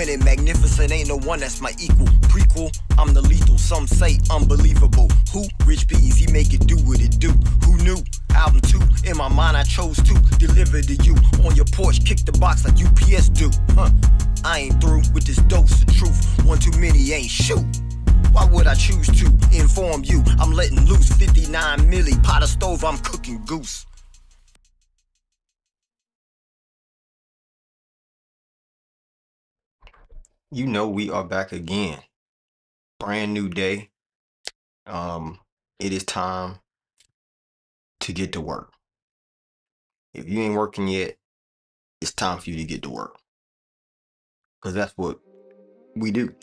minute, magnificent, ain't no one that's my equal. Prequel, I'm the lethal, some say unbelievable. Who? Rich Bees, he make it do what it do. Who knew? Album 2, in my mind I chose to deliver to you. On your porch, kick the box like UPS do. I ain't through with this dose of truth. One too many ain't shoot. Why would I choose to inform you? I'm letting loose 59 milli, pot of stove, I'm cooking goose. You know we are back again. Brand new day. It is time to get to work. If you ain't working yet, it's time for you to get to work. Because that's what we do.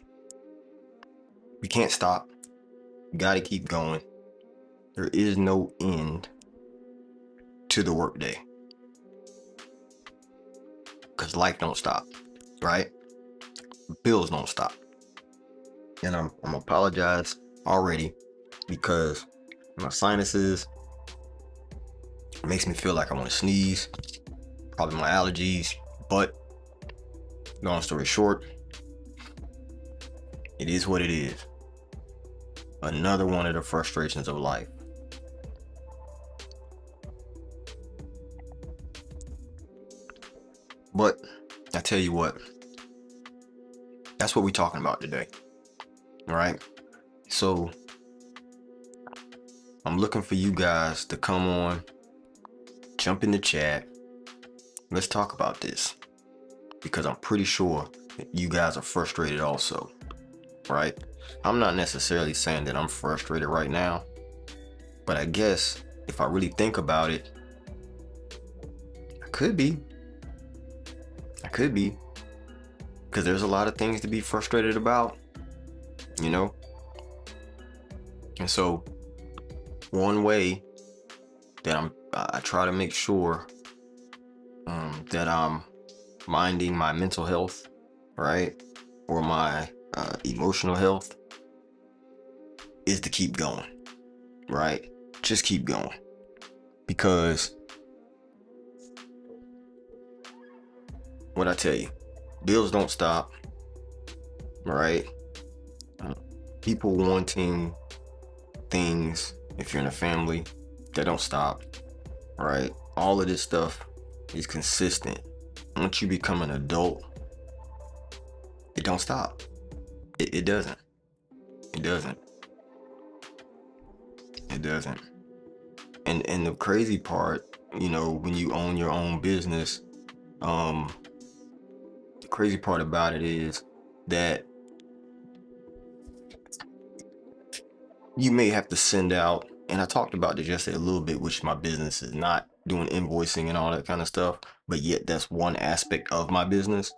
We can't stop. We gotta keep going. There is no end to the workday. Because life don't stop, right? Bills don't stop. And I'm apologize already because my sinuses makes me feel like I want to sneeze. Probably my allergies, but long story short, it is what it is. Another one of the frustrations of life. But I tell you what, that's what we're talking about today. All right. So I'm looking for you guys to come on, jump in the chat. Let's talk about this because I'm pretty sure that you guys are frustrated also, right? I'm not necessarily saying that I'm frustrated right now, but I guess if I really think about it, I could be, because there's a lot of things to be frustrated about, you know? And so one way that I try to make sure that I'm minding my mental health, right? Or my emotional health is to keep going, right? Just keep going. Because what I tell you, bills don't stop, right? People wanting things, if you're in a family, that don't stop, right? All of this stuff is consistent. Once you become an adult, it don't stop. It doesn't. It doesn't. It doesn't. And the crazy part, you know, when you own your own business, the crazy part about it is that you may have to send out, and I talked about this yesterday a little bit, which my business is not doing invoicing and all that kind of stuff, but yet that's one aspect of my business.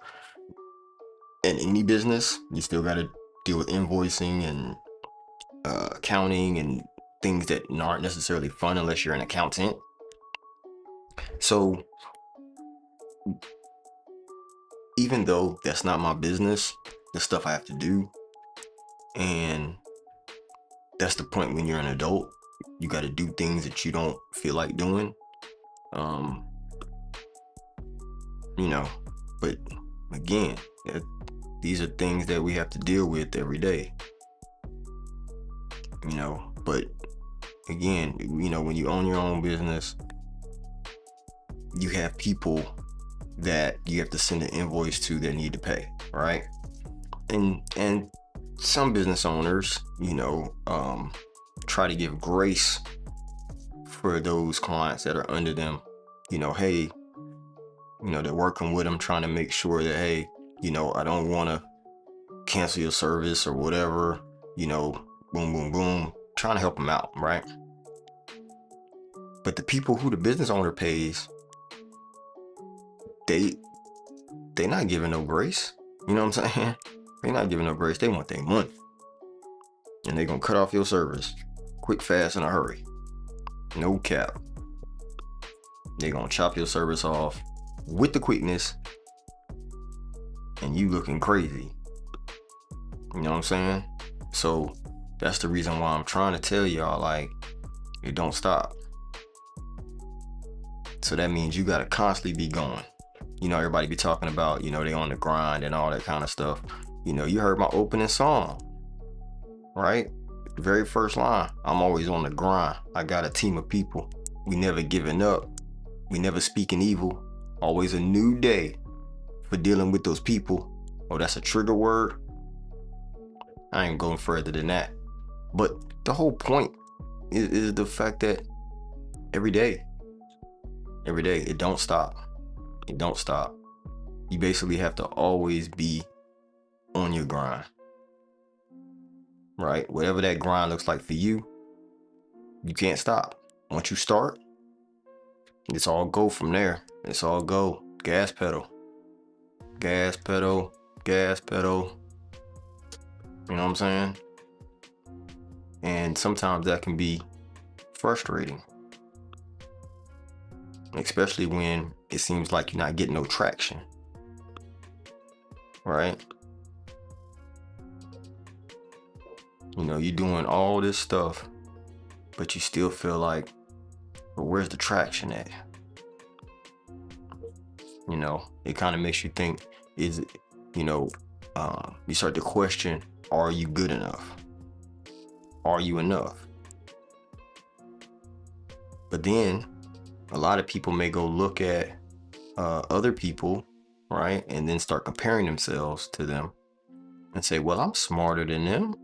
In any business, you still got to deal with invoicing and accounting and things that aren't necessarily fun unless you're an accountant. So even though that's not my business, the stuff I have to do, and that's the point when you're an adult, you got to do things that you don't feel like doing. You know, but again, these are things that we have to deal with every day, you know. But again, you know, when you own your own business, you have people that you have to send an invoice to that need to pay, right? And some business owners, you know, try to give grace for those clients that are under them. You know, hey, you know, they're working with them, trying to make sure that, hey, you know, I don't want to cancel your service or whatever, you know, boom, boom, boom, trying to help them out, right? But the people who the business owner pays, they're not giving no grace. You know what I'm saying? They're not giving no grace. They want their money. And they're going to cut off your service quick, fast, in a hurry. No cap. They're going to chop your service off with the quickness, and you looking crazy. You know what I'm saying? So that's the reason why I'm trying to tell y'all, like, it don't stop. So that means you got to constantly be going. You know, everybody be talking about, you know, they on the grind and all that kind of stuff. You know, you heard my opening song, right? The very first line, I'm always on the grind. I got a team of people. We never giving up. We never speaking evil. Always a new day for dealing with those people. Oh, that's a trigger word. I ain't going further than that. But the whole point is the fact that every day, it don't stop. It don't stop. You basically have to always be on your grind, right? Whatever that grind looks like for you, you can't stop. Once you start, it's all go from there. It's all go. Gas pedal. Gas pedal. Gas pedal. You know what I'm saying? And sometimes that can be frustrating, especially when it seems like you're not getting no traction, right? You know, you're doing all this stuff, but you still feel like, well, where's the traction at? You know, it kind of makes you think, is it, you know, you start to question, are you good enough? Are you enough? But then a lot of people may go look at other people, right? And then start comparing themselves to them and say, well, I'm smarter than them.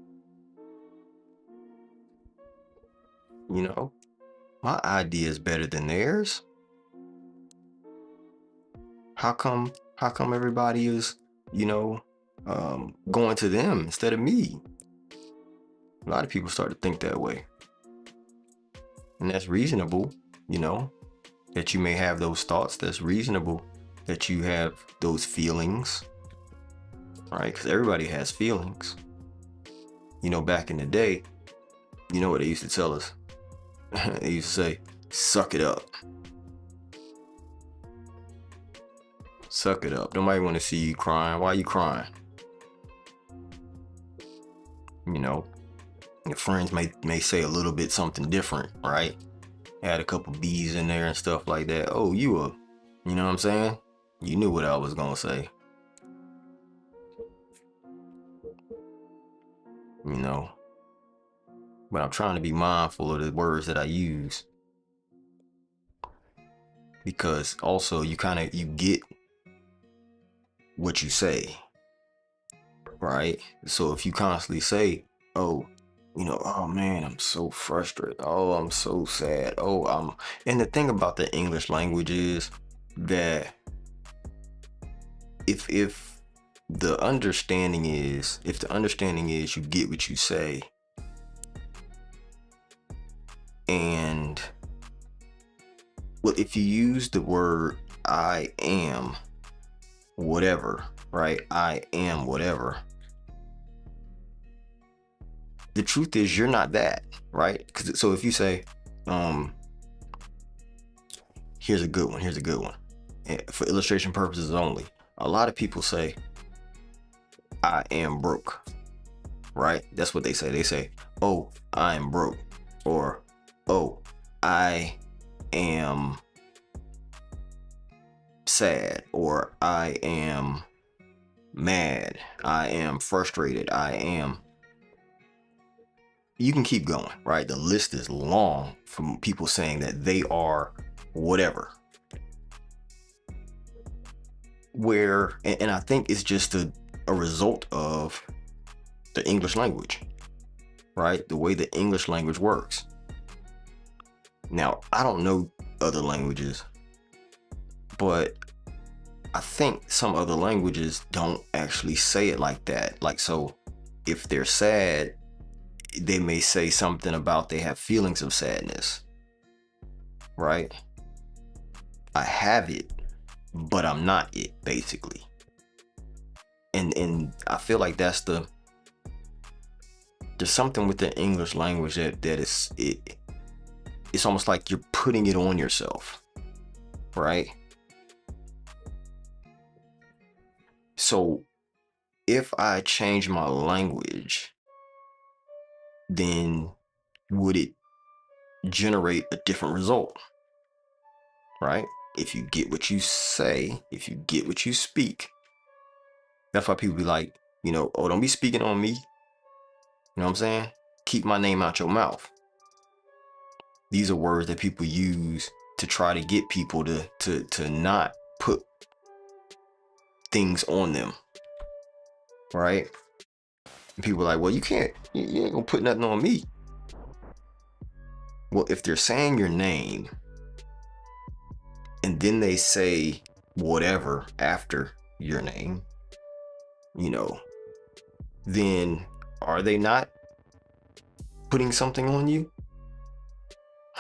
You know, my idea is better than theirs. How come everybody is, you know, going to them instead of me? A lot of people start to think that way. And that's reasonable, you know, that you may have those thoughts. That's reasonable that you have those feelings, right? Because everybody has feelings. You know, back in the day, you know what they used to tell us? They used to say, suck it up. Suck it up. Nobody want to see you crying. Why are you crying? You know, your friends may say a little bit something different, right? Add a couple B's in there and stuff like that. Oh, you know what I'm saying? You knew what I was gonna say. You know, but I'm trying to be mindful of the words that I use, because also you get what you say, right? So if you constantly say, oh, you know, oh man, I'm so frustrated. Oh, I'm so sad. Oh, and the thing about the English language is that if the understanding is you get what you say, and well, if you use the word I am whatever, right? I am whatever. The truth is you're not that, right? So if you say, here's a good one. For illustration purposes only. A lot of people say, I am broke, right? That's what they say. They say, oh, I am broke. Or, oh, I am sad. Or I am mad. I am frustrated. You can keep going, right? The list is long from people saying that they are whatever. And I think it's just a result of the English language, right? The way the English language works. Now, I don't know other languages, but I think some other languages don't actually say it like that. Like, so if they're sad, they may say something about they have feelings of sadness, right? I have it, but I'm not it, basically. And I feel like there's something with the English language that it's almost like you're putting it on yourself, right? So if I change my language, then would it generate a different result, right? if you get what you say, if you get what you speak, that's why people be like, you know, oh, don't be speaking on me. You know what I'm saying? Keep my name out your mouth. These are words that people use to try to get people to not put things on them, right? And people are like, well, you ain't gonna put nothing on me. Well, if they're saying your name and then they say whatever after your name, you know, then are they not putting something on you?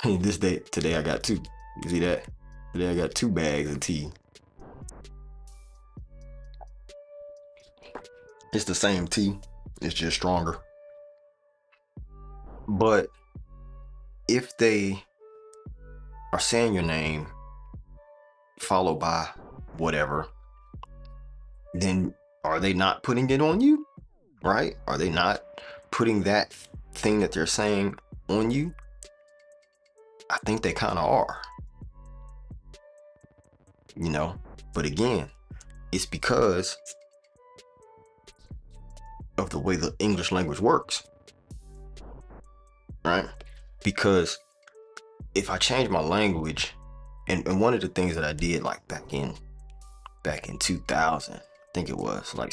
Today I got two. You see that? Today I got 2 bags of tea. It's the same tea, it's just stronger. But if they are saying your name followed by whatever, then are they not putting it on you? Right? Are they not putting that thing that they're saying on you? I think they kind of are. You know, but again, it's because of the way the English language works, right? Because if I change my language, and one of the things that I did like back in 2000, I think it was like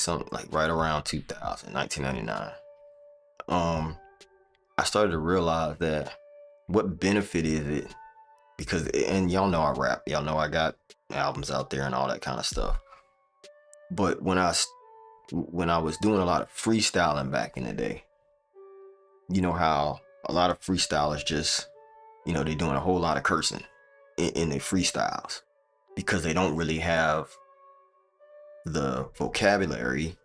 right around 2000, 1999, I started to realize that what benefit is it? Because, and y'all know I rap, y'all know I got albums out there and all that kind of stuff. But when I was doing a lot of freestyling back in the day, you know how a lot of freestylers just, you know, they're doing a whole lot of cursing in their freestyles because they don't really have the vocabulary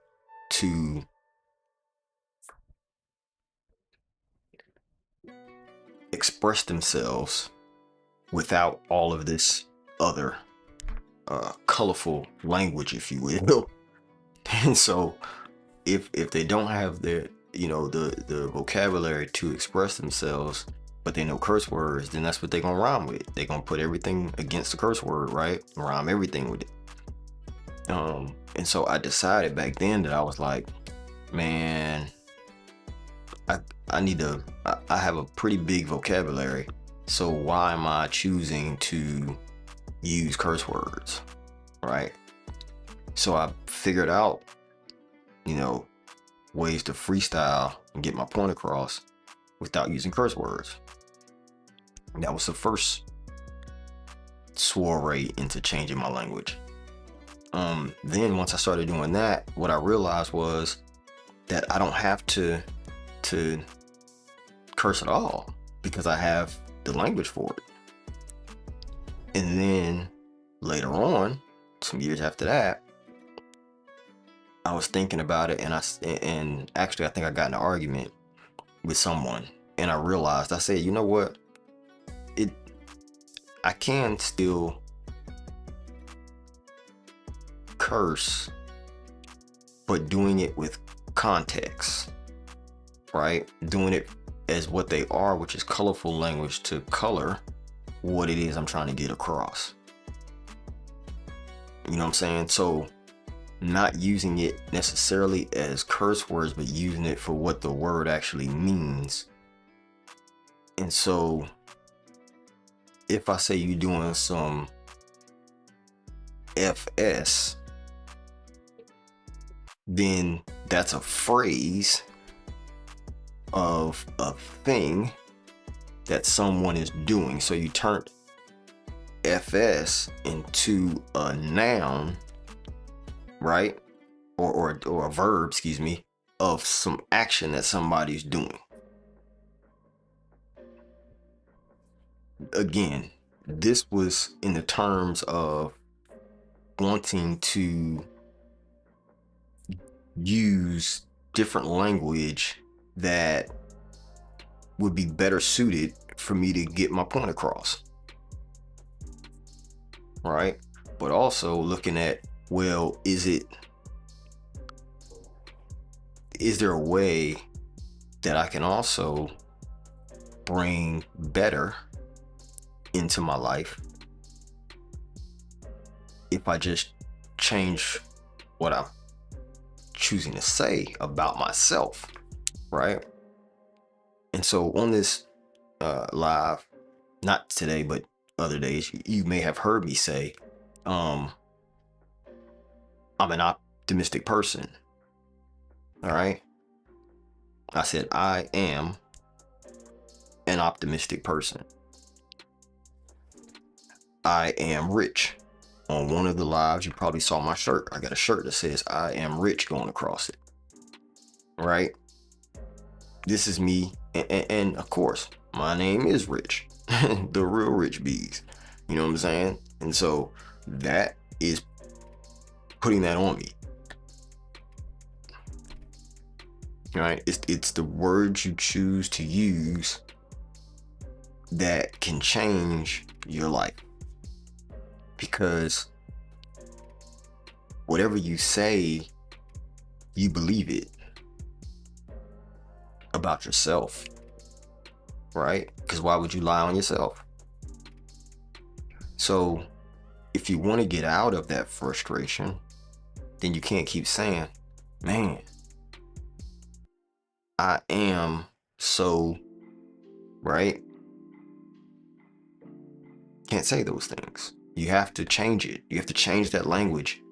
to express themselves without all of this other colorful language, if you will. And so if they don't have the, you know, the vocabulary to express themselves, but they know curse words, then that's what they're gonna rhyme with. They're gonna put everything against the curse word, right? Rhyme everything with it. And so I decided back then that I was like, man, I need to, I have a pretty big vocabulary, so why am I choosing to use curse words, right? So I figured out, you know, ways to freestyle and get my point across without using curse words. That was the first soiree into changing my language. Then once I started doing that, what I realized was that I don't have to curse at all because I have the language for it. And then later on, some years after that, I was thinking about it, and actually I think I got in an argument with someone, and I realized, I said, you know what, I can still curse, but doing it with context, right? Doing it as what they are, which is colorful language to color what it is I'm trying to get across. You know what I'm saying? So not using it necessarily as curse words, but using it for what the word actually means. And so if I say you're doing some FS, then that's a phrase of a thing that someone is doing. So you turn FS into a noun, right? Or a verb, excuse me, of some action that somebody's doing. Again, this was in the terms of wanting to use different language that would be better suited for me to get my point across, right? But also looking at, well, is there a way that I can also bring better into my life if I just change what I'm choosing to say about myself, right? And so on this live, not today, but other days, you may have heard me say, I'm an optimistic person. All right. I said, I am an optimistic person. I am rich. On one of the lives, you probably saw my shirt. I got a shirt that says I am rich going across it. Right? This is me. And of course, my name is Rich. The real Rich Bees. You know what I'm saying? And so that is putting that on me. Right? It's the words you choose to use that can change your life. Because whatever you say, you believe it about yourself, right? Because why would you lie on yourself? So if you want to get out of that frustration, then you can't keep saying, man, I am so, right? Can't say those things. You have to change it. You have to change that language.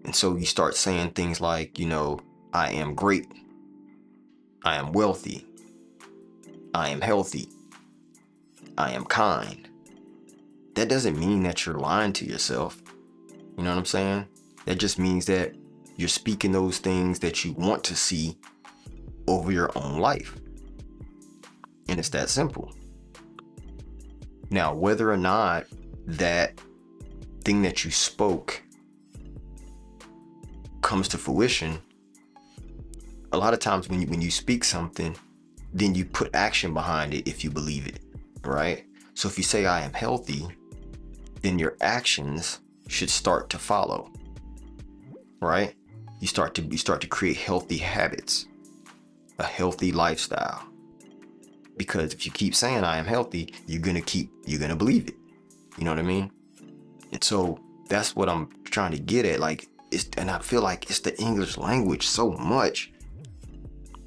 And so you start saying things like, you know, I am great. I am wealthy. I am healthy. I am kind. That doesn't mean that you're lying to yourself. You know what I'm saying? That just means that you're speaking those things that you want to see over your own life. And it's that simple. Now, whether or not that thing that you spoke comes to fruition, a lot of times when you speak something, then you put action behind it if you believe it, right? So if you say I am healthy, then your actions should start to follow, right? You start to create healthy habits, a healthy lifestyle. Because if you keep saying I am healthy, you're gonna believe it. You know what I mean? And so that's what I'm trying to get at. Like, and I feel like it's the English language so much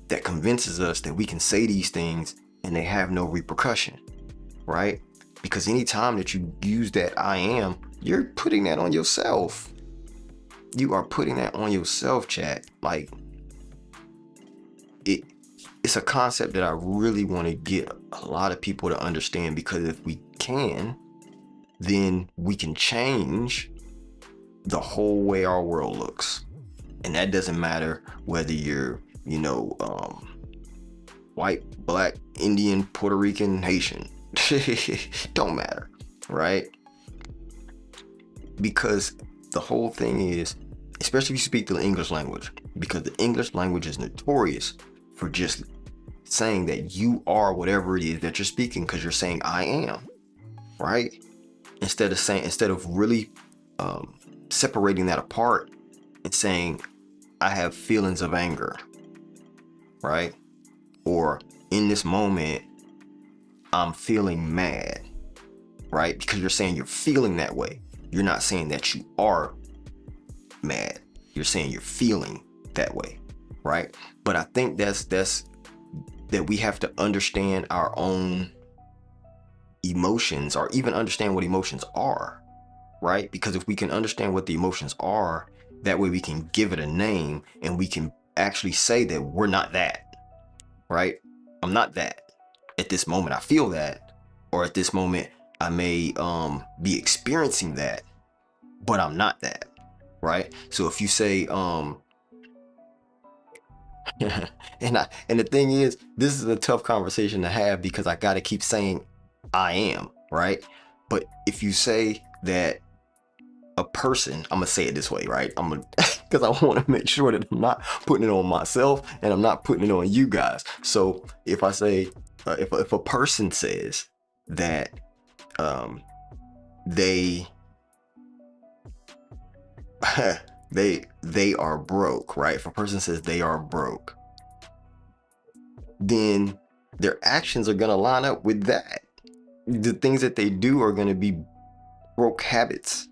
that convinces us that we can say these things and they have no repercussion, right? Because anytime that you use that I am, you're putting that on yourself. You are putting that on yourself, chat. Like, it's a concept that I really want to get a lot of people to understand, because if we can, then we can change the whole way our world looks. And that doesn't matter whether you're, you know, white, black, Indian, Puerto Rican, Haitian. Don't matter, right? Because the whole thing is, especially if you speak the English language, because the English language is notorious for just saying that you are whatever it is that you're speaking, because you're saying I am, right? Instead of really separating that apart and saying I have feelings of anger, right? Or in this moment I'm feeling mad, right? Because you're saying you're feeling that way. You're not saying that you are mad. You're saying you're feeling that way, right? But I think that's that we have to understand our own emotions, or even understand what emotions are, right? Because if we can understand what the emotions are, that way we can give it a name, and we can actually say that we're not that, right? I'm not that. At this moment I feel that, or at this moment I may be experiencing that, but I'm not that, right? So if you say and the thing is, this is a tough conversation to have, because I got to keep saying I am, right? But if you say that a person, I'm gonna say it this way, right? I'm gonna, because I want to make sure that I'm not putting it on myself and I'm not putting it on you guys. So if I say, if a person says that they are broke, right? If a person says they are broke, then their actions are gonna line up with that. The things that they do are gonna be broke habits,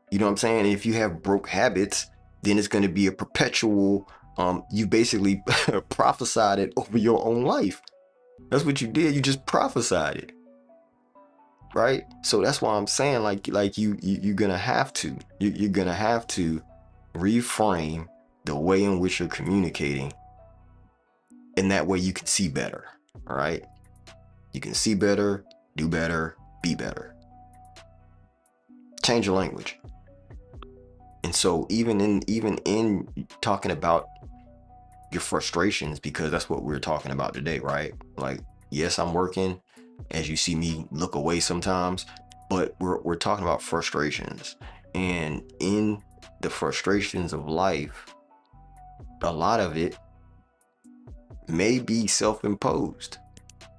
You know what I'm saying? If you have broke habits, then it's going to be a perpetual, you basically prophesied it over your own life. That's what you did. You just prophesied it, right? So that's why I'm saying, like you're gonna have to, you're gonna have to reframe the way in which you're communicating, and that way you can see better. All right, you can see better, do better, be better. Change your language. And so even in talking about your frustrations, because that's what we're talking about today, right? Like, yes, I'm working, as you see me look away sometimes, but we're talking about frustrations. And in the frustrations of life, a lot of it may be self-imposed.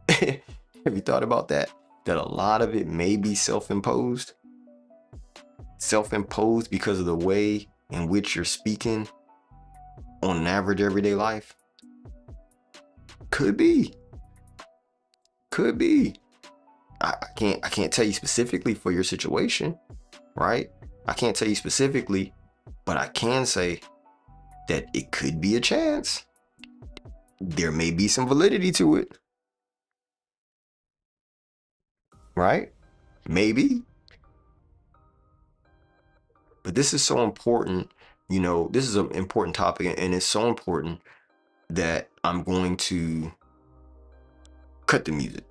Have you thought about that? That a lot of it may be self-imposed? Self-imposed because of the way in which you're speaking on an average everyday life? Could be. Could be. I can't tell you specifically for your situation, right? I can't tell you specifically, but I can say that it could be a chance. There may be some validity to it, right? Maybe. But this is so important, this is an important topic, and it's so important that I'm going to cut the music.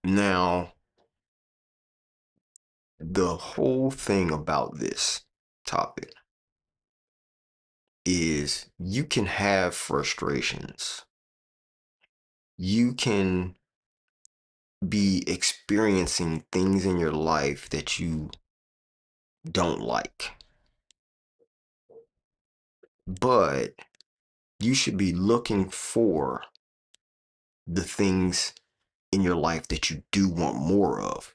Now, the whole thing about this topic is you can have frustrations. You can be experiencing things in your life that you don't like, but you should be looking for the things in your life that you do want more of.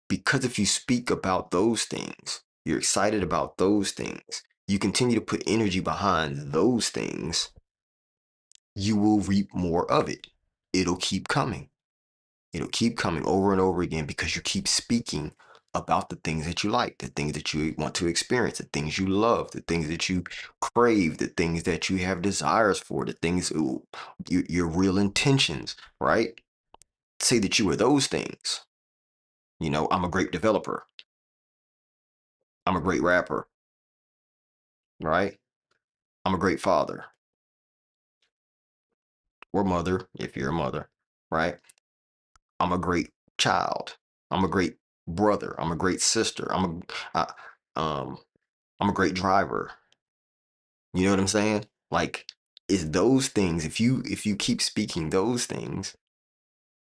Because if you speak about those things, you're excited about those things, you continue to put energy behind those things, you will reap more of it. It'll keep coming. It'll keep coming over and over again because you keep speaking about the things that you like, the things that you want to experience, the things you love, the things that you crave, the things that you have desires for, the things, your real intentions, right? Say that you are those things. I'm a great developer. I'm a great rapper, right? I'm a great father or mother, if you're a mother, right? I'm a great child. I'm a great brother. I'm a great sister. Um, I'm a great driver. You know what I'm saying? Like, it's those things. If you keep speaking those things,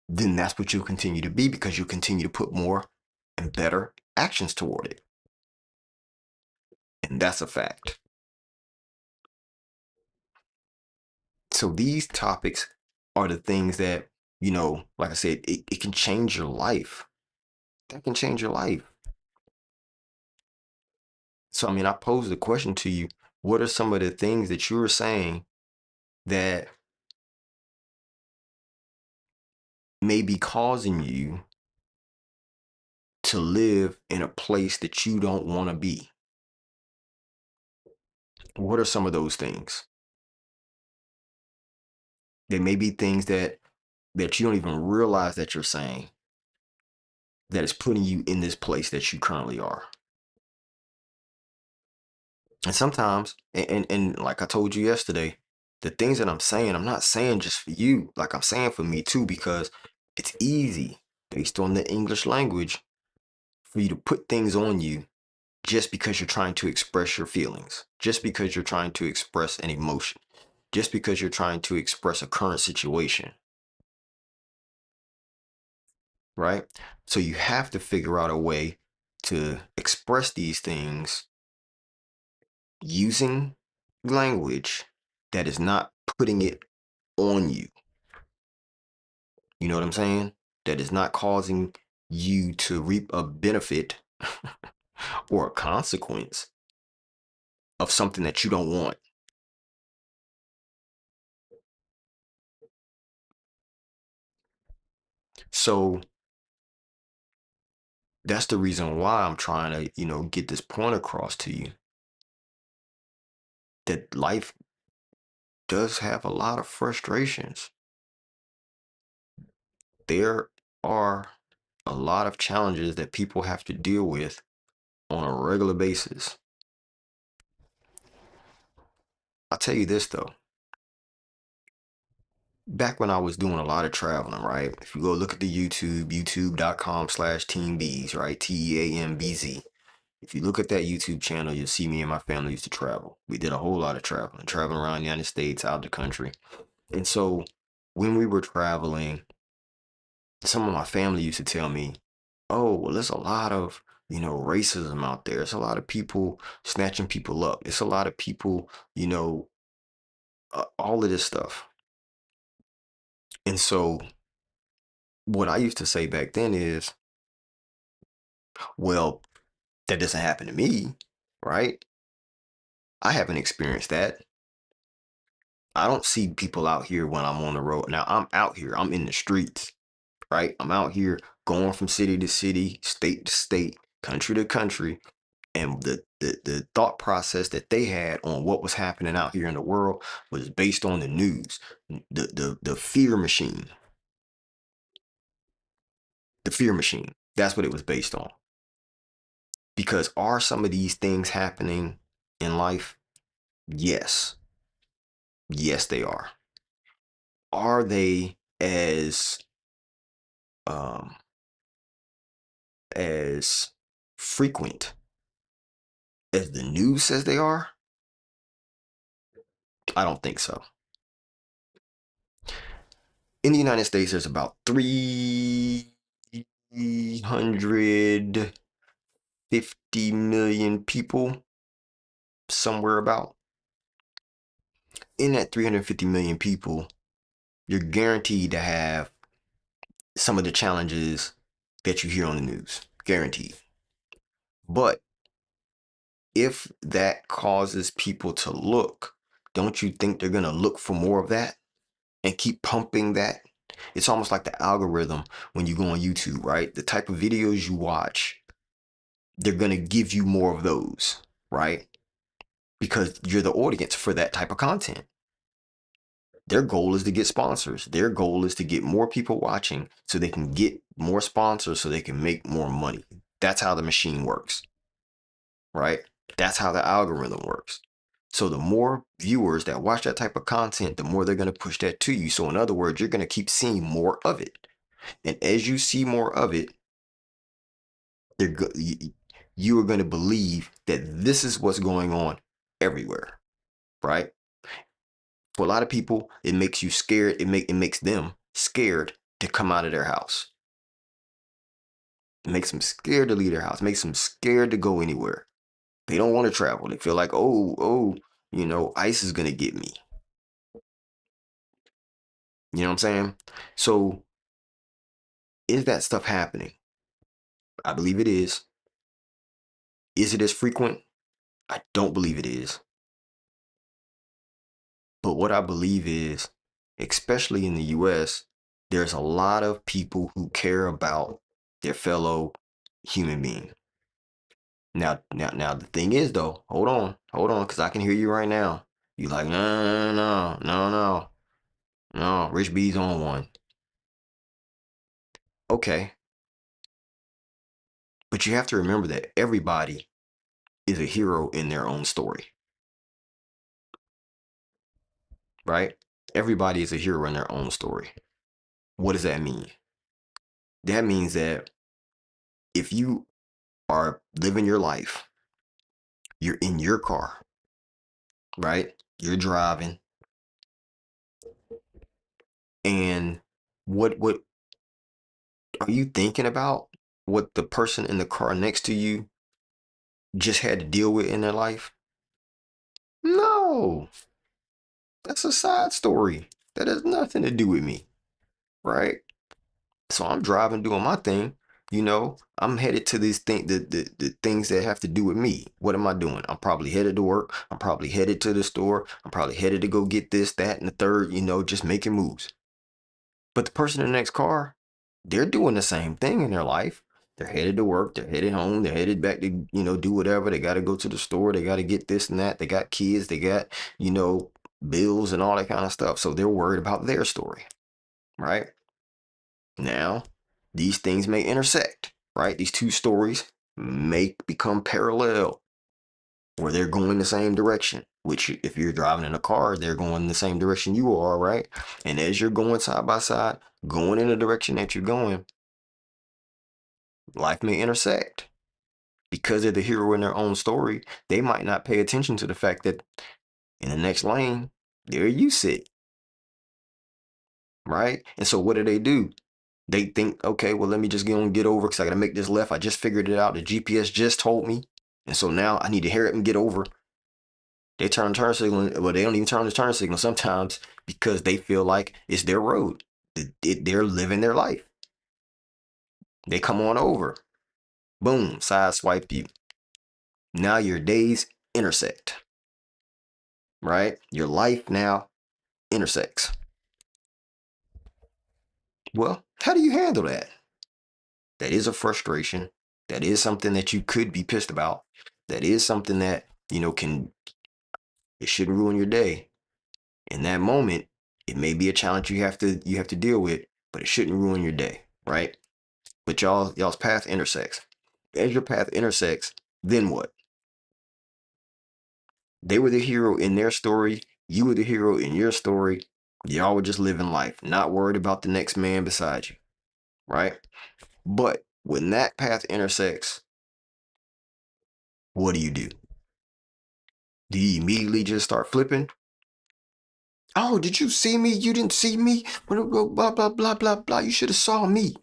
then that's what you'll continue to be because you'll continue to put more and better actions toward it. And that's a fact. So these topics are the things that, like I said, it can change your life. That can change your life. So, I mean, I posed the question to you. What are some of the things that you were saying that may be causing you to live in a place that you don't want to be? What are some of those things? There may be things that you don't even realize that you're saying that is putting you in this place that you currently are. And sometimes, and like I told you yesterday, the things that I'm saying, I'm not saying just for you. Like I'm saying for me too, because it's easy based on the English language for you to put things on you just because you're trying to express your feelings, just because you're trying to express an emotion, just because you're trying to express a current situation, right? So you have to figure out a way to express these things using language that is not putting it on you. You know what I'm saying? That is not causing you to reap a benefit or a consequence of something that you don't want. So That's the reason why I'm trying to, get this point across to you that life does have a lot of frustrations. There are a lot of challenges that people have to deal with on a regular basis. I'll tell you this though. Back when I was doing a lot of traveling, right? If you go look at the youtube.com/teambees, right? TEAMBZ. If you look at that YouTube channel, you'll see me and my family used to travel. We did a whole lot of traveling around the United States, out the country. And so when we were traveling, some of my family used to tell me, oh, well, there's a lot of, racism out there. It's a lot of people snatching people up. It's a lot of people, all of this stuff. And so what I used to say back then is, well, that doesn't happen to me, right? I haven't experienced that. I don't see people out here when I'm on the road. Now I'm out here, I'm in the streets, right? I'm out here going from city to city, state to state, country to country. And the thought process that they had on what was happening out here in the world was based on the news, the fear machine, the fear machine. That's what it was based on. Because are some of these things happening in life? Yes. Yes, they are. Are they um as frequent as the news says they are? I don't think so. In the United States, there's about 350 million people, somewhere about. In that 350 million people, you're guaranteed to have some of the challenges that you hear on the news. Guaranteed. But if that causes people to look, don't you think they're going to look for more of that and keep pumping that? It's almost like the algorithm when you go on YouTube, right? The type of videos you watch, they're going to give you more of those, right? Because you're the audience for that type of content. Their goal is to get sponsors. Their goal is to get more people watching so they can get more sponsors so they can make more money. That's how the machine works, right? That's how the algorithm works. So the more viewers that watch that type of content, the more they're going to push that to you. So in other words, you're going to keep seeing more of it. And as you see more of it, you are going to believe that this is what's going on everywhere, right? For a lot of people, it makes you scared. It makes them scared to come out of their house. It makes them scared to leave their house. It makes them scared to go anywhere. They don't want to travel. They feel like, oh, ICE is gonna get me. You know what I'm saying? So is that stuff happening? I believe it is. Is it as frequent? I don't believe it is. But what I believe is, especially in the US, there's a lot of people who care about their fellow human being. Now, the thing is though, hold on, because I can hear you right now. You like, no, Rich B's on one. Okay, but you have to remember that everybody is a hero in their own story, right? Everybody is a hero in their own story. What does that mean? That means that if you are living your life, you're in your car, right? You're driving, and what are you thinking about? What the person in the car next to you just had to deal with in their life? No, that's a side story. That has nothing to do with me, right? So I'm driving, doing my thing. I'm headed to these things, the things that have to do with me. What am I doing? I'm probably headed to work. I'm probably headed to the store. I'm probably headed to go get this, that, and the third, just making moves. But the person in the next car, they're doing the same thing in their life. They're headed to work, they're headed home, they're headed back to, do whatever. They got to go to the store, they got to get this and that. They got kids, they got, you know, bills and all that kind of stuff. So they're worried about their story, right? Now, these things may intersect, right? These two stories may become parallel or they're going the same direction, which if you're driving in a car, they're going the same direction you are, right? And as you're going side by side, going in the direction that you're going, life may intersect. Because they're the hero in their own story, they might not pay attention to the fact that in the next lane, there you sit, right? And so what do? They think, okay, well, let me just get over because I got to make this left. I just figured it out. The GPS just told me. And so now I need to hurry up and get over. They turn turn signal. Well, they don't even turn the turn signal sometimes because they feel like it's their road. They're living their life. They come on over. Boom, side swipe you. Now your days intersect, right? Your life now intersects. Well, how do you handle that? That is a frustration. That is something that you could be pissed about. That is something that, it shouldn't ruin your day. In that moment, it may be a challenge you have to deal with, but it shouldn't ruin your day, right? But y'all's path intersects. As your path intersects, then what? They were the hero in their story, you were the hero in your story. Y'all were just living life, not worried about the next man beside you, right? But when that path intersects, what do you do? Do you immediately just start flipping? Oh, did you see me? You didn't see me? Blah, blah, blah, blah, blah, blah. You should have saw me.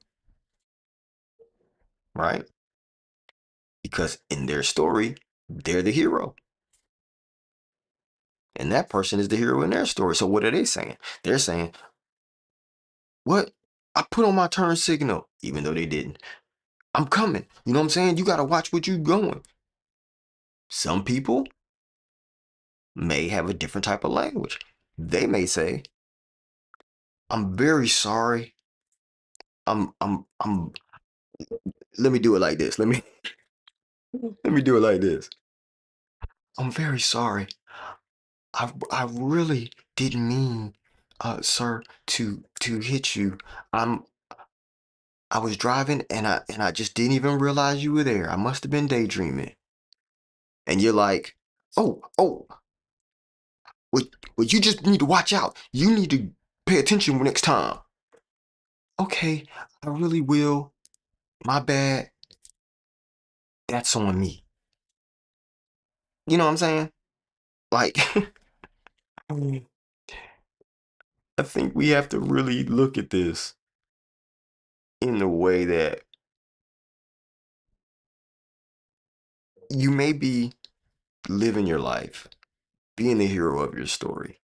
Right? Because in their story, they're the hero. And that person is the hero in their story. So what are they saying? They're saying, what? I put on my turn signal, even though they didn't. I'm coming. You know what I'm saying? You got to watch what you going. Some people may have a different type of language. They may say, I'm very sorry. I'm let me do it like this. Let me do it like this. I'm very sorry. I really didn't mean, sir, to hit you. I'm I was driving and I just didn't even realize you were there. I must have been daydreaming. And you're like, oh, well, you just need to watch out. You need to pay attention next time. Okay, I really will. My bad. That's on me. You know what I'm saying? Like, I think we have to really look at this in the way that you may be living your life, being the hero of your story,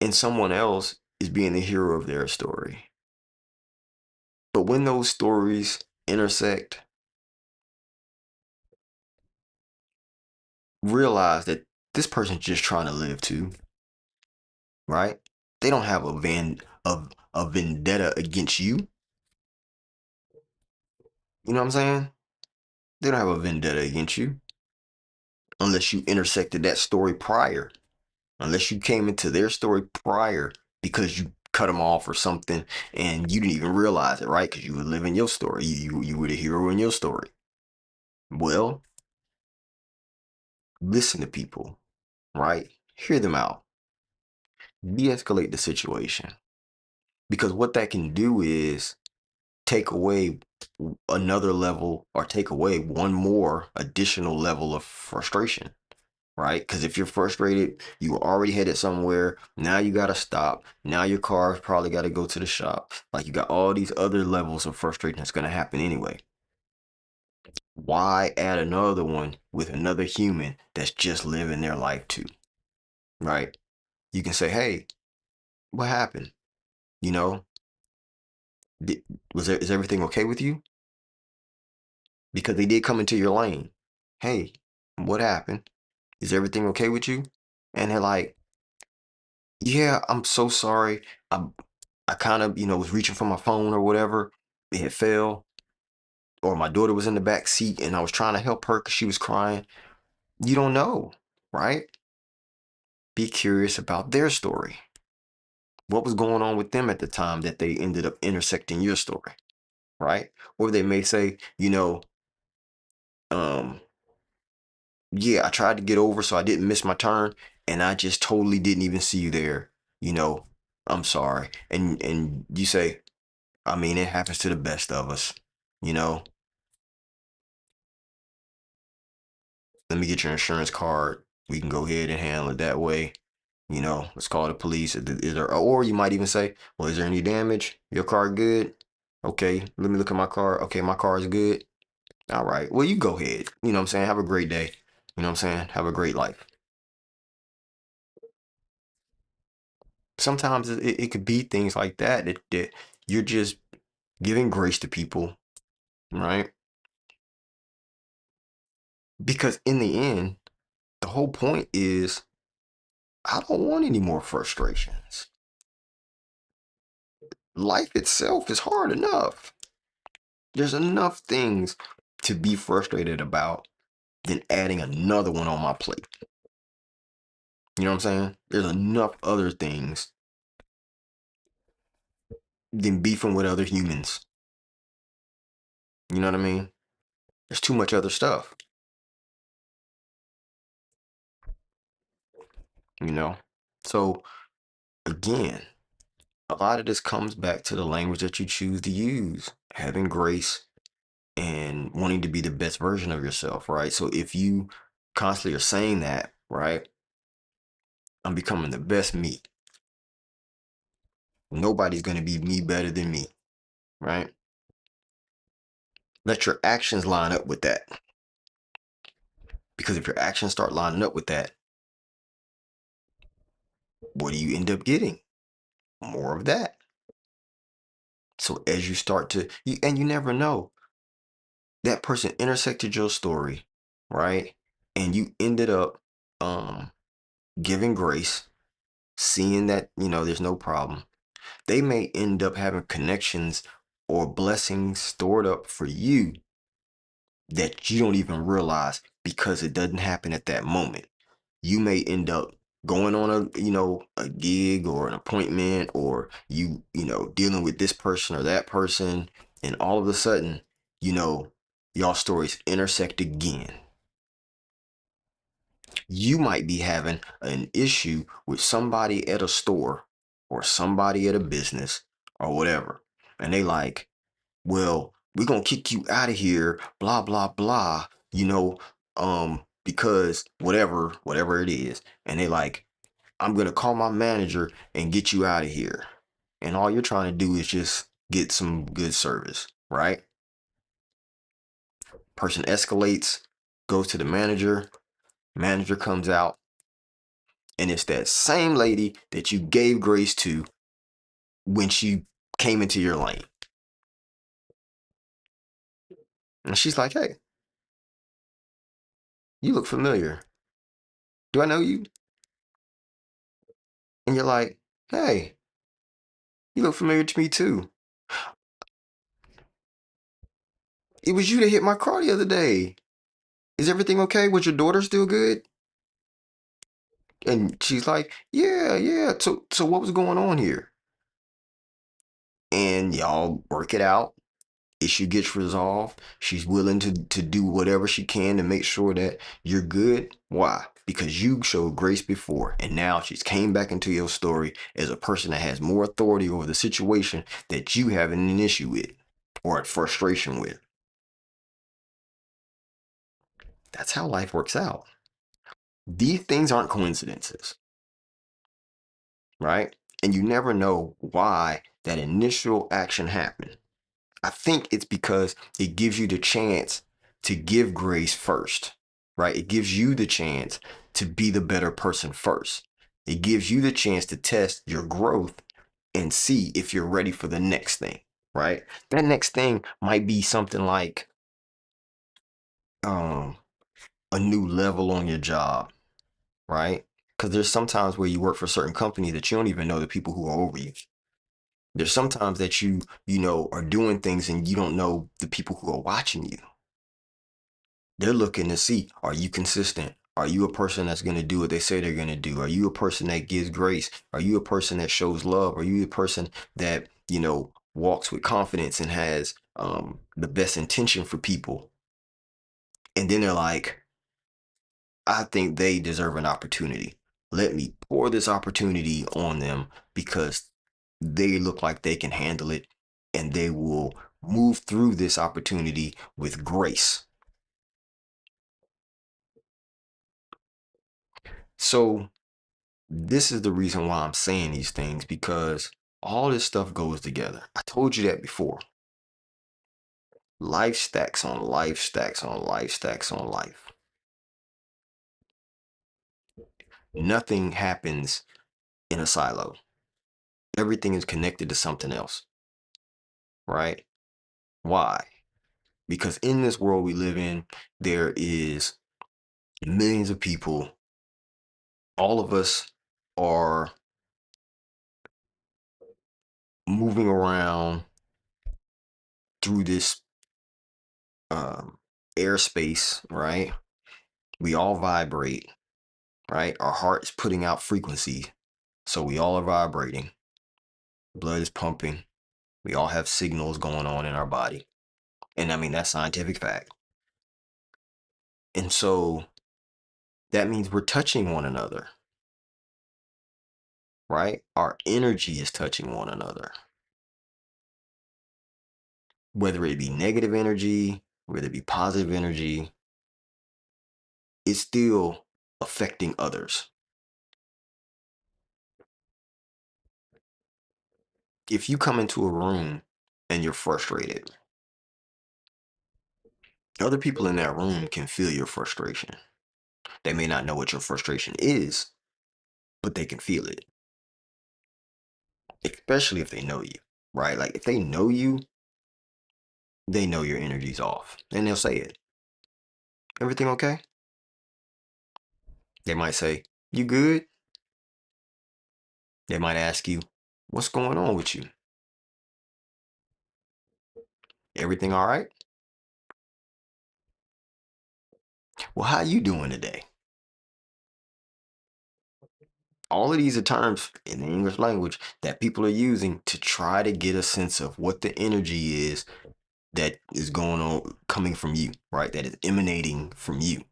and someone else is being the hero of their story. But when those stories intersect, realize that this person's just trying to live too, right? They don't have a vendetta against you. You know what I'm saying? They don't have a vendetta against you unless you intersected that story prior, unless you came into their story prior because you cut them off or something and you didn't even realize it, right? Because you were living your story. You were the hero in your story. Well, listen to people, right? Hear them out. De-escalate the situation. Because what that can do is take away another level or take away one more additional level of frustration, right? Because if you're frustrated, you were already headed somewhere. Now you got to stop. Now your car's probably got to go to the shop. Like you got all these other levels of frustration that's going to happen anyway. Why add another one with another human that's just living their life too, right? You can say, hey, what happened? You know, did, is everything okay with you? Because they did come into your lane. Hey, what happened? Is everything okay with you? And they're like, yeah, I'm so sorry. I kind of, was reaching for my phone or whatever. It fell. or my daughter was in the back seat and I was trying to help her because she was crying. You don't know, right? Be curious about their story. What was going on with them at the time that they ended up intersecting your story, right? Or they may say, um, yeah, I tried to get over so I didn't miss my turn, and I just totally didn't even see you there. You know, I'm sorry. And you say, I mean, it happens to the best of us. You know, let me get your insurance card. We can go ahead and handle it that way. Let's call the police. Is there, or you might even say, well, is there any damage? Your car good? Okay, let me look at my car. Okay, my car is good. All right. Well, you go ahead. You know what I'm saying? Have a great day. You know what I'm saying? Have a great life. Sometimes it could be things like that you're just giving grace to people, right? Because in the end, the whole point is I don't want any more frustrations. Life itself is hard enough. There's enough things to be frustrated about than adding another one on my plate. You know what I'm saying? There's enough other things than beefing with other humans. You know what I mean? There's too much other stuff, you know? So, again, a lot of this comes back to the language that you choose to use, having grace and wanting to be the best version of yourself, right? So, if you constantly are saying that, right, I'm becoming the best me, nobody's going to be me better than me, right? Let your actions line up with that. Because if your actions start lining up with that, what do you end up getting? More of that. So as you start to, and you never know, that person intersected your story, right? And you ended up um, giving grace, seeing that, there's no problem. They may end up having connections or blessings stored up for you that you don't even realize because it doesn't happen at that moment. You may end up going on a gig or an appointment, or dealing with this person or that person, and all of a sudden, y'all stories intersect again. You might be having an issue with somebody at a store or somebody at a business or whatever, and they like, well, we're gonna kick you out of here, blah blah blah, because whatever it is. And they like, I'm gonna call my manager and get you out of here. And all you're trying to do is just get some good service, right? Person escalates, goes to the manager comes out, and it's that same lady that you gave grace to when she came into your lane. And she's like, hey, you look familiar. Do I know you? And you're like, hey, you look familiar to me too. It was you that hit my car the other day. Is everything okay? Was your daughter still good? And she's like, yeah, yeah. So what was going on here? And y'all work it out. Issue gets resolved. She's willing to do whatever she can to make sure that you're good. Why? Because you showed grace before, and now she's came back into your story as a person that has more authority over the situation that you having an issue with or a frustration with. That's how life works out. These things aren't coincidences, right? And you never know why that initial action happened. I think it's because it gives you the chance to give grace first, right? It gives you the chance to be the better person first. It gives you the chance to test your growth and see if you're ready for the next thing, right? That next thing might be something like um, a new level on your job, right? Because there's sometimes where you work for certain companies that you don't even know the people who are over you. There's sometimes that you know, are doing things and you don't know the people who are watching you. They're looking to see, are you consistent? Are you a person that's going to do what they say they're going to do? Are you a person that gives grace? Are you a person that shows love? Are you a person that, you know, walks with confidence and has the best intention for people? And then they're like, I think they deserve an opportunity. Let me pour this opportunity on them because they look like they can handle it and they will move through this opportunity with grace. So, this is the reason why I'm saying these things because all this stuff goes together. I told you that before. Life stacks on life, stacks on life, stacks on life. Nothing happens in a silo. Everything is connected to something else, right? Why? Because in this world we live in, there is millions of people. All of us are moving around through this um, airspace, right? We all vibrate, right? Our heart is putting out frequency, so we all are vibrating. Blood is pumping. We all have signals going on in our body, and I mean that's scientific fact. And so that means we're touching one another, right? Our energy is touching one another, whether it be negative energy, whether it be positive energy, it's still affecting others. If you come into a room and you're frustrated, other people in that room can feel your frustration. They may not know what your frustration is, but they can feel it, especially if they know you, right? Like if they know you, they know your energy's off and they'll say it. Everything okay? They might say, you good? They might ask you, what's going on with you? Everything all right? Well, how you doing today? All of these are terms in the English language that people are using to try to get a sense of what the energy is that is going on coming from you, right? That is emanating from you.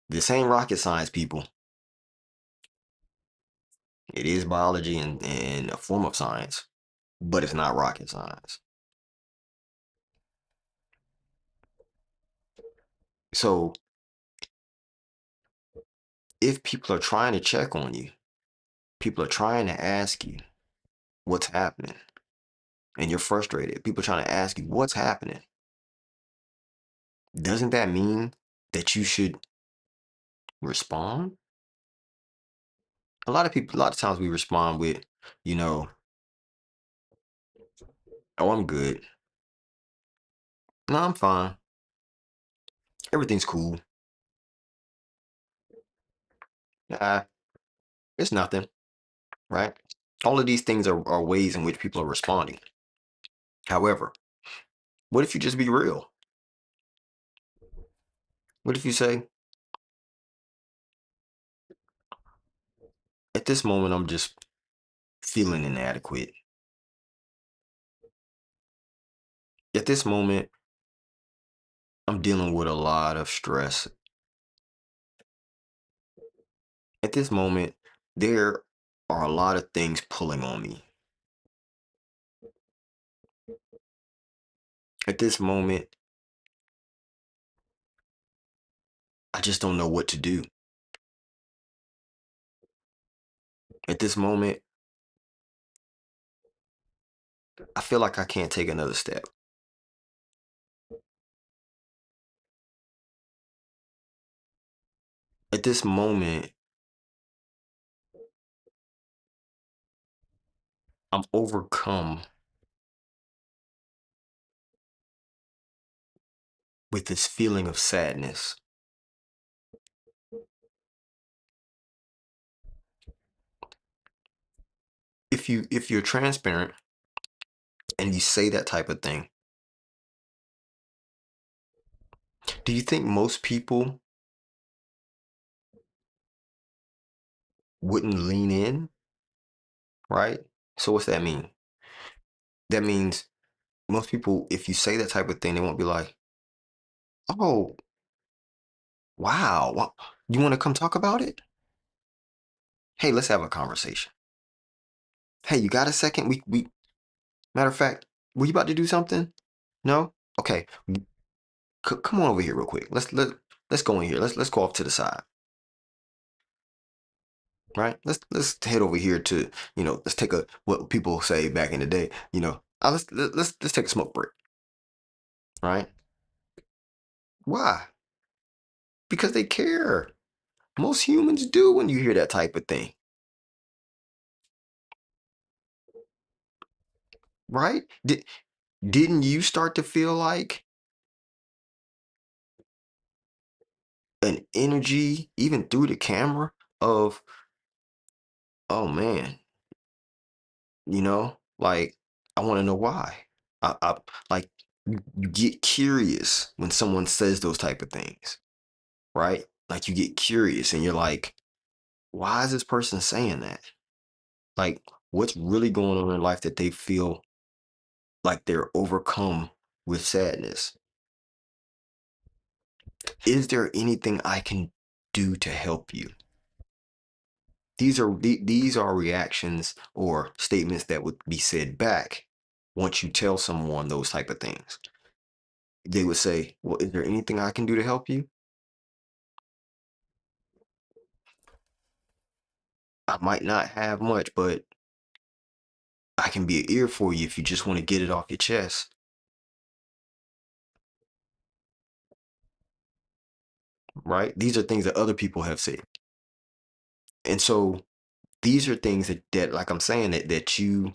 This ain't rocket science, people. It is biology and a form of science, but it's not rocket science. So if people are trying to check on you, people are trying to ask you what's happening, and you're frustrated, people are trying to ask you what's happening, doesn't that mean that you should respond? A lot of times we respond with, you know, oh, I'm good. No, I'm fine. Everything's cool. Nah, it's nothing, right? All of these things are ways in which people are responding. However, what if you just be real? What if you say, at this moment, I'm just feeling inadequate. At this moment, I'm dealing with a lot of stress. At this moment, there are a lot of things pulling on me. At this moment, I just don't know what to do. At this moment, I feel like I can't take another step. At this moment, I'm overcome with this feeling of sadness. if you're transparent and you say that type of thing, do you think most people wouldn't lean in, right? So what's that mean? That means most people, if you say that type of thing, they won't be like, "Oh, wow, you want to come talk about it? Hey, let's have a conversation. Hey, you got a second? We matter of fact, were you about to do something? No? Okay, come on over here real quick. Let's go in here. Let's go off to the side, right? Let's head over here to, let's take a what people say back in the day, let's take a smoke break, right? Why? Because they care. Most humans do when you hear that type of thing, right? Didn't you start to feel like an energy, even through the camera, of, oh man, like, I want to know why. I like you get curious when someone says those type of things, right? Like you get curious and you're like, why is this person saying that? Like, what's really going on in life that they feel like they're overcome with sadness? Is there anything I can do to help you? These are reactions or statements that would be said back once you tell someone those type of things. They would say, well, is there anything I can do to help you? I might not have much, but I can be an ear for you if you just want to get it off your chest, right? These are things that other people have said. And so these are things that like I'm saying, that you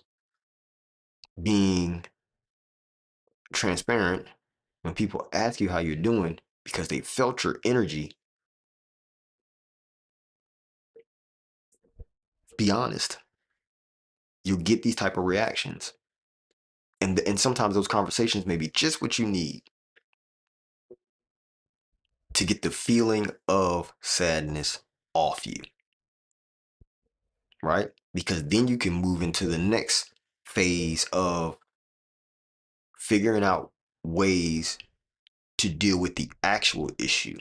being transparent when people ask you how you're doing because they felt your energy, be honest. You'll get these type of reactions. And sometimes those conversations may be just what you need to get the feeling of sadness off you, right? Because then you can move into the next phase of figuring out ways to deal with the actual issue.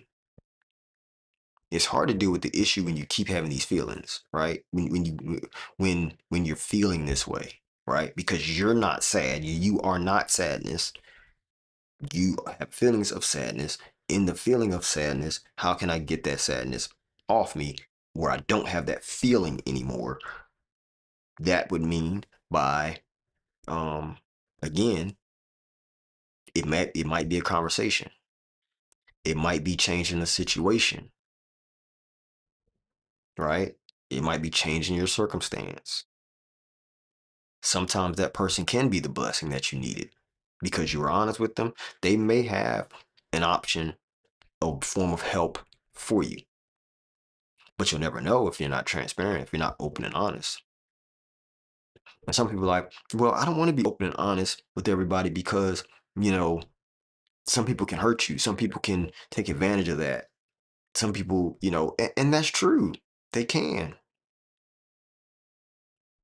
It's hard to deal with the issue when you keep having these feelings, right? When you're feeling this way, right? Because you're not sad. You are not sadness. You have feelings of sadness. In the feeling of sadness, how can I get that sadness off me where I don't have that feeling anymore? That would mean by again, it might be a conversation. It might be changing the situation, right? It might be changing your circumstance. Sometimes that person can be the blessing that you needed because you were honest with them. They may have an option, a form of help for you, but you'll never know if you're not transparent, if you're not open and honest. And some people are like, well, I don't want to be open and honest with everybody because, you know, some people can hurt you. Some people can take advantage of that. Some people, and that's true. They can.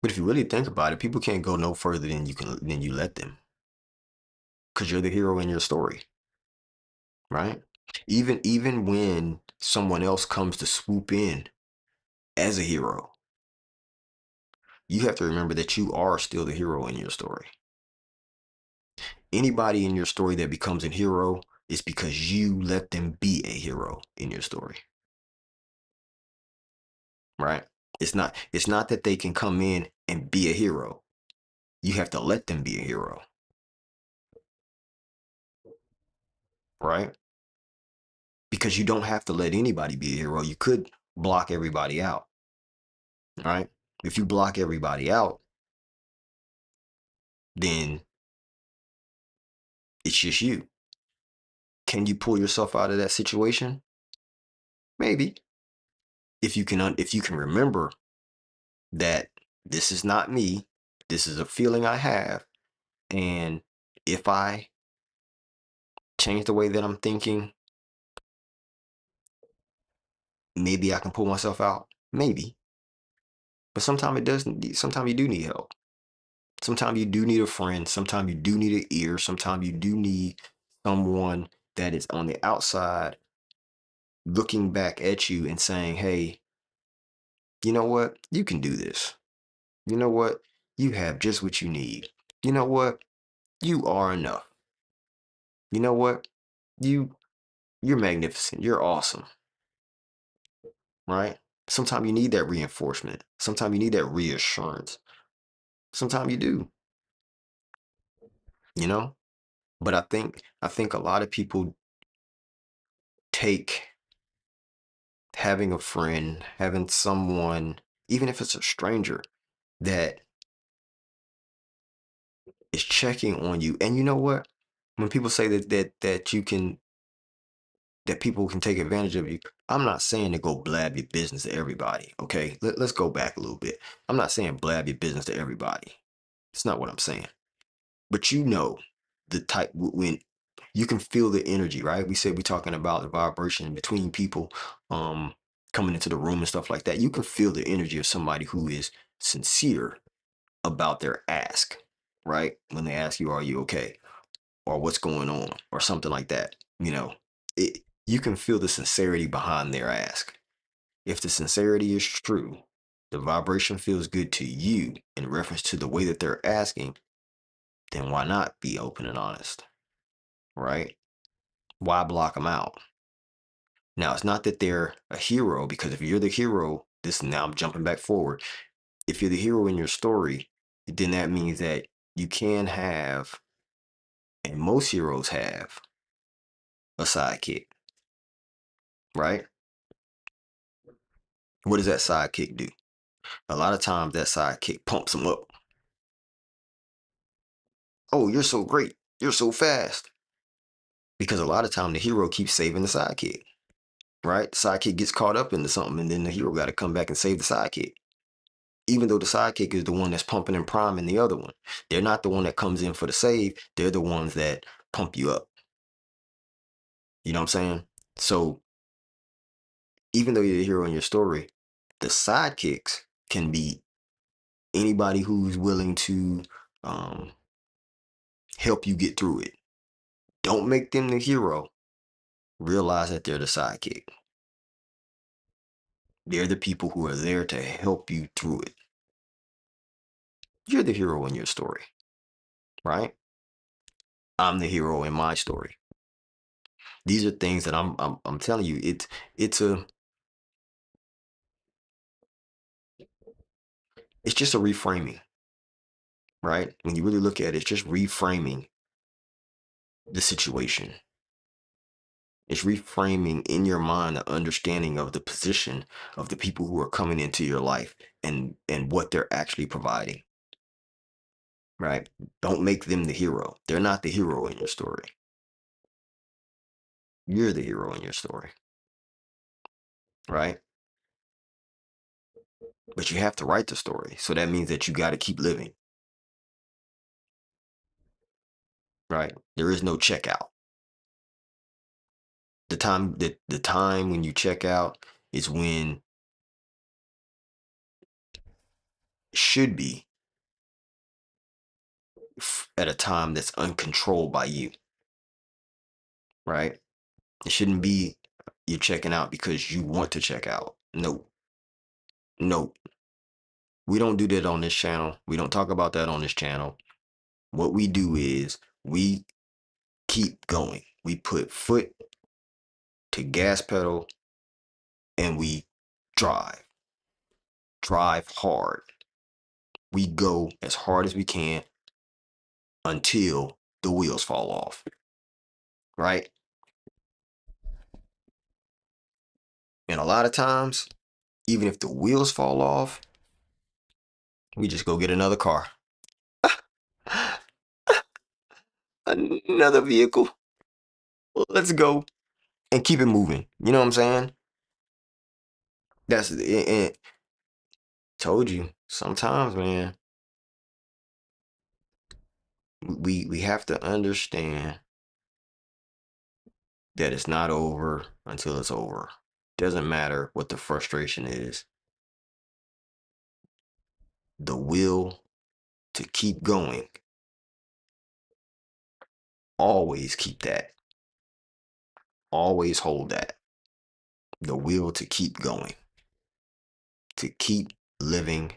But if you really think about it, people can't go no further than you let them. Because you're the hero in your story, right? Even when someone else comes to swoop in as a hero, you have to remember that you are still the hero in your story. Anybody in your story that becomes a hero is because you let them be a hero in your story, right? It's not that they can come in and be a hero. You have to let them be a hero, right? Because you don't have to let anybody be a hero. You could block everybody out, right? If you block everybody out, then it's just you. Can you pull yourself out of that situation? Maybe. If you can remember that this is not me, This is a feeling I have. And if I change the way that I'm thinking, maybe I can pull myself out. Maybe. But sometimes it doesn't. Sometimes you do need help. Sometimes you do need a friend. Sometimes you do need an ear. Sometimes you do need someone that is on the outside looking back at you and saying, hey, you know what? You can do this. You know what? You have just what you need. You know what? You are enough. You know what? You you're magnificent. You're awesome, right? Sometimes you need that reinforcement. Sometimes you need that reassurance. Sometimes you do, you know? But I think a lot of people take having a friend, having someone, even if it's a stranger, that is checking on you. And you know what? When people say that you can that people can take advantage of you, I'm not saying to go blab your business to everybody. Okay, let's go back a little bit. I'm not saying blab your business to everybody. It's not what I'm saying. But you know the type when you can feel the energy, right? We said we're talking about the vibration between people coming into the room and stuff like that. You can feel the energy of somebody who is sincere about their ask, right? When they ask you, are you okay? Or what's going on? Or something like that. You can feel the sincerity behind their ask. If the sincerity is true, the vibration feels good to you in reference to the way that they're asking, then why not be open and honest, right? Why block them out? Now, it's not that they're a hero, because if you're the hero, this now I'm jumping back forward. If you're the hero in your story, then that means that you can have, and most heroes have, a sidekick, right? What does that sidekick do? A lot of times that sidekick pumps them up. Oh, you're so great. You're so fast. Because a lot of time the hero keeps saving the sidekick, right? The sidekick gets caught up into something, and then the hero got to come back and save the sidekick. Even though the sidekick is the one that's pumping and priming the other one. They're not the one that comes in for the save. They're the ones that pump you up. You know what I'm saying? So even though you're the hero in your story, the sidekicks can be anybody who's willing to um, help you get through it. Don't make them the hero. Realize that they're the sidekick. They're the people who are there to help you through it. You're the hero in your story, right? I'm the hero in my story. These are things that I'm telling you. It's just a reframing, right? When you really look at it, it's just reframing the situation. It's reframing in your mind the understanding of the position of the people who are coming into your life and what they're actually providing, right? Don't make them the hero. They're not the hero in your story. You're the hero in your story, right? But you have to write the story. So that means that you got to keep living, right? There is no checkout. The time when you check out is when it should be at a time that's uncontrolled by you, right? It shouldn't be you're checking out because you want to check out. No, no. We don't do that on this channel. We don't talk about that on this channel. What we do is we keep going. We put foot to gas pedal and we drive. Drive hard. We go as hard as we can until the wheels fall off, right? And a lot of times, even if the wheels fall off, we just go get another car, another vehicle. Let's go and keep it moving. You know what I'm saying? That's it. Told you sometimes, man. we have to understand that it's not over until it's over. Doesn't matter what the frustration is. The will to keep going, always keep that. Always hold that. The will to keep going, to keep living,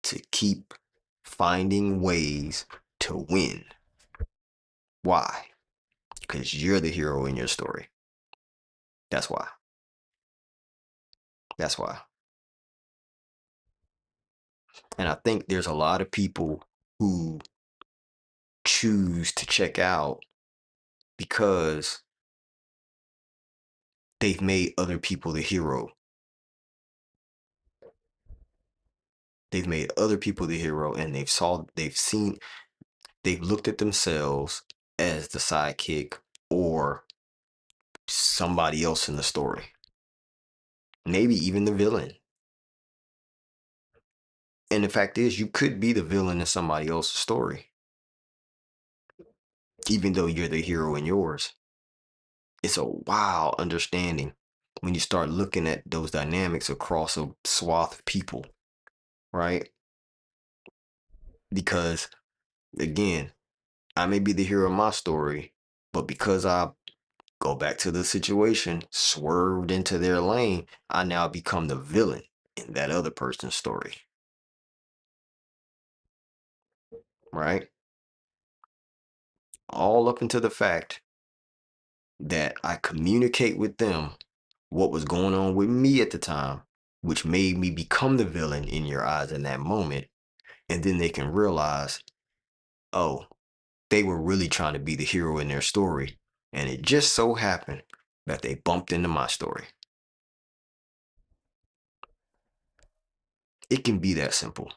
to keep finding ways to win. Why? Because you're the hero in your story. That's why. That's why. And I think there's a lot of people who choose to check out because they've made other people the hero. They've made other people the hero, and they've looked at themselves as the sidekick or somebody else in the story. Maybe even the villain. And the fact is, you could be the villain in somebody else's story, even though you're the hero in yours. It's a wild understanding when you start looking at those dynamics across a swath of people, right? Because again, I may be the hero of my story, but because I go back to the situation, swerved into their lane, I now become the villain in that other person's story, right? All up into the fact that I communicate with them what was going on with me at the time, which made me become the villain in your eyes in that moment. And then they can realize, oh, they were really trying to be the hero in their story. And it just so happened that they bumped into my story. It can be that simple.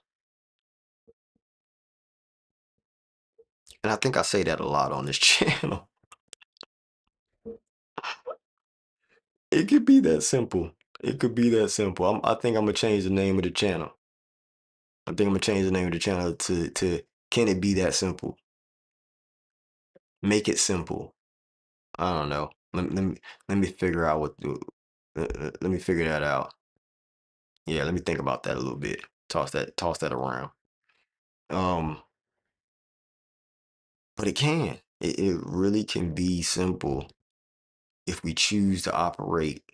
And I think I say that a lot on this channel. It could be that simple. It could be that simple. I think I'm gonna change the name of the channel. I think I'm gonna change the name of the channel to Can It Be That Simple? Make it simple. I don't know. Let me figure out let me figure that out. Yeah, let me think about that a little bit. Toss that around. Um, but it can. It really can be simple if we choose to operate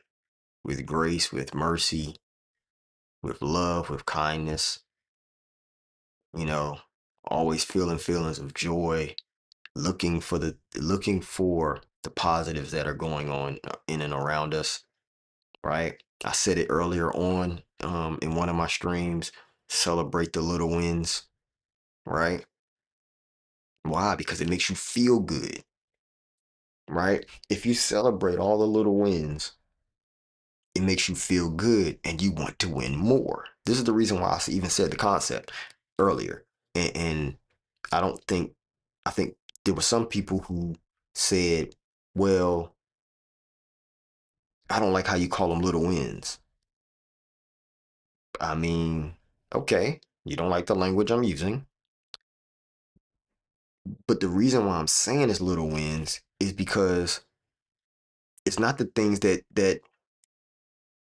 with grace, with mercy, with love, with kindness, you know, always feeling feelings of joy, looking for the positives that are going on in and around us, right? I said it earlier on in one of my streams, celebrate the little wins, right? Why? Because it makes you feel good, right? If you celebrate all the little wins, it makes you feel good and you want to win more. This is the reason why I even said the concept earlier. And I don't think, I think there were some people who said, well, I don't like how you call them little wins. I mean, okay, you don't like the language I'm using. But the reason why I'm saying it's little wins is because it's not the things that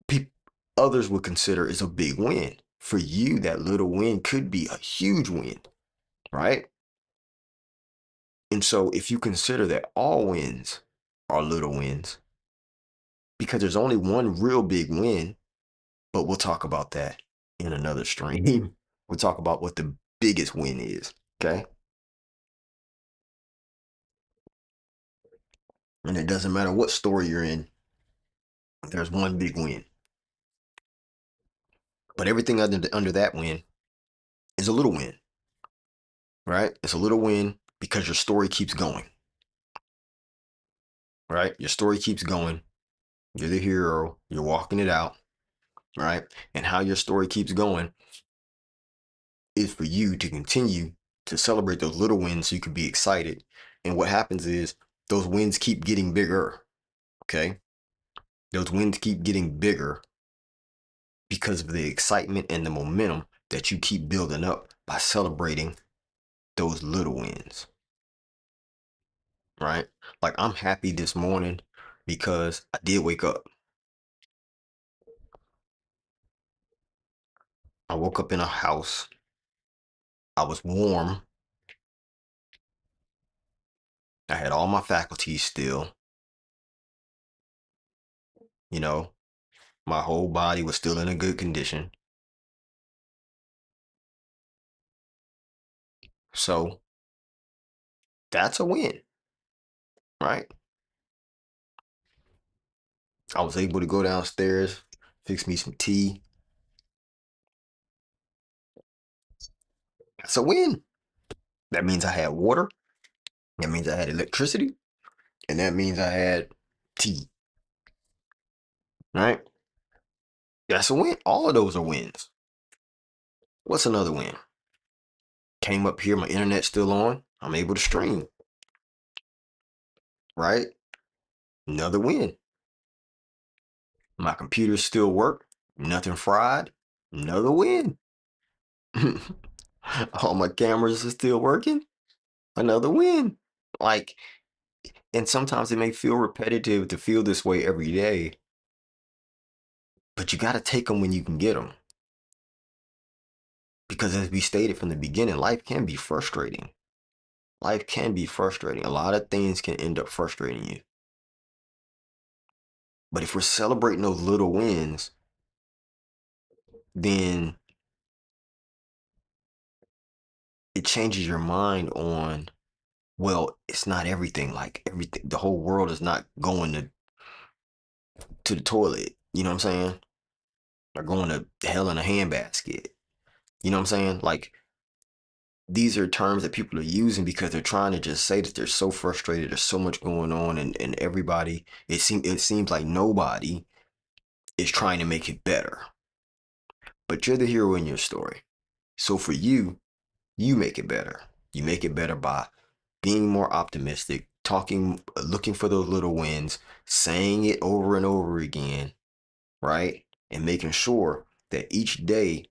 people others would consider is a big win. For you, that little win could be a huge win, right? And so if you consider that all wins are little wins, because there's only one real big win, but we'll talk about that in another stream. We'll talk about what the biggest win is, okay? And it doesn't matter what story you're in, there's one big win. But everything under that win is a little win, right? It's a little win because your story keeps going, right? Your story keeps going. You're the hero. You're walking it out, right? And how your story keeps going is for you to continue to celebrate those little wins so you can be excited. And what happens is those wins keep getting bigger, okay? Those wins keep getting bigger because of the excitement and the momentum that you keep building up by celebrating those little wins, right? Like I'm happy this morning because I did wake up. I woke up in a house. I was warm. I had all my faculties still. You know, my whole body was still in a good condition. So that's a win, right? I was able to go downstairs, fix me some tea. That's a win. That means I had water. That means I had electricity. And that means I had tea, right? That's a win. All of those are wins. What's another win? Came up here, my internet's still on. I'm able to stream, right? Another win. My computer still work. Nothing fried. Another win. All my cameras are still working. Another win. Like, and sometimes it may feel repetitive to feel this way every day, but you got to take them when you can get them. Because as we stated from the beginning, life can be frustrating. Life can be frustrating. A lot of things can end up frustrating you. But if we're celebrating those little wins, then it changes your mind on, well, it's not everything. Like everything, the whole world is not going to the toilet. You know what I'm saying? Or going to hell in a handbasket. You know what I'm saying? Like these are terms that people are using because they're trying to just say that they're so frustrated. There's so much going on, and everybody. It seems like nobody is trying to make it better. But you're the hero in your story. So for you, you make it better. You make it better by being more optimistic, talking, looking for those little wins, saying it over and over again, right? And making sure that each day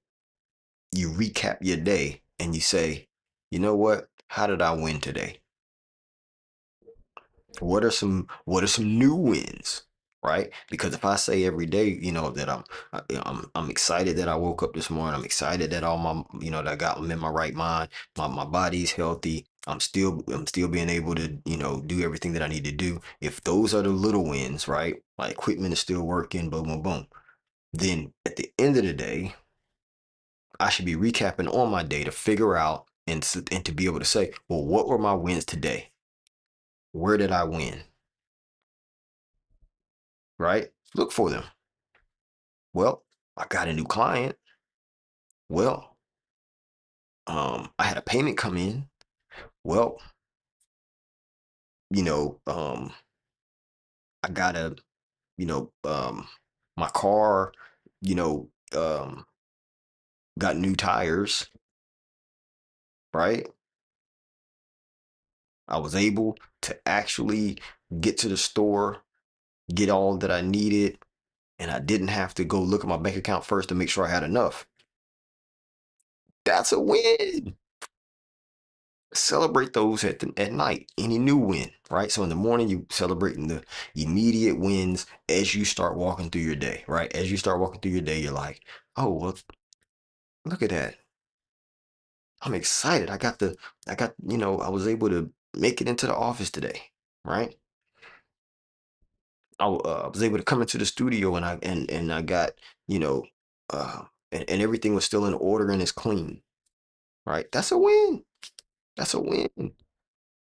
you recap your day and you say, you know what? How did I win today? What are some new wins? Right? Because if I say every day, that I'm excited that I woke up this morning. I'm excited that all my, that I got I'm in my right mind. My body's healthy. I'm still being able to, do everything that I need to do. If those are the little wins, right? My equipment is still working, boom, boom, boom. Then at the end of the day, I should be recapping on my day to figure out and to be able to say, well, what were my wins today? Where did I win? Right? Look for them. Well, I got a new client. Well, I had a payment come in. Well, you know, um, I got you know, um, my car, you know, got new tires, right? I was able to actually get to the store, get all that I needed, and I didn't have to go look at my bank account first to make sure I had enough. That's a win. Celebrate those at night. Any new win, right? So in the morning, you celebrating the immediate wins as you start walking through your day, right? As you start walking through your day, you're like, oh, well, look at that. I'm excited. I was able to make it into the office today, right? I was able to come into the studio and I got, you know, uh, and everything was still in order and it's clean, right? That's a win. That's a win.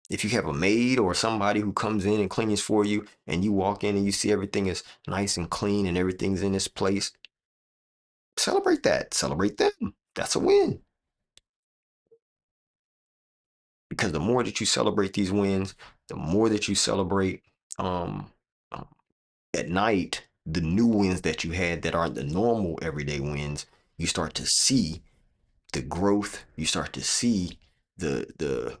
If you have a maid or somebody who comes in and cleans for you and you walk in and you see everything is nice and clean and everything's in its place, celebrate that. Celebrate them. That's a win. Because the more that you celebrate these wins, the more that you celebrate um, um, at night, the new wins that you had that aren't the normal everyday wins, you start to see the growth. You start to see the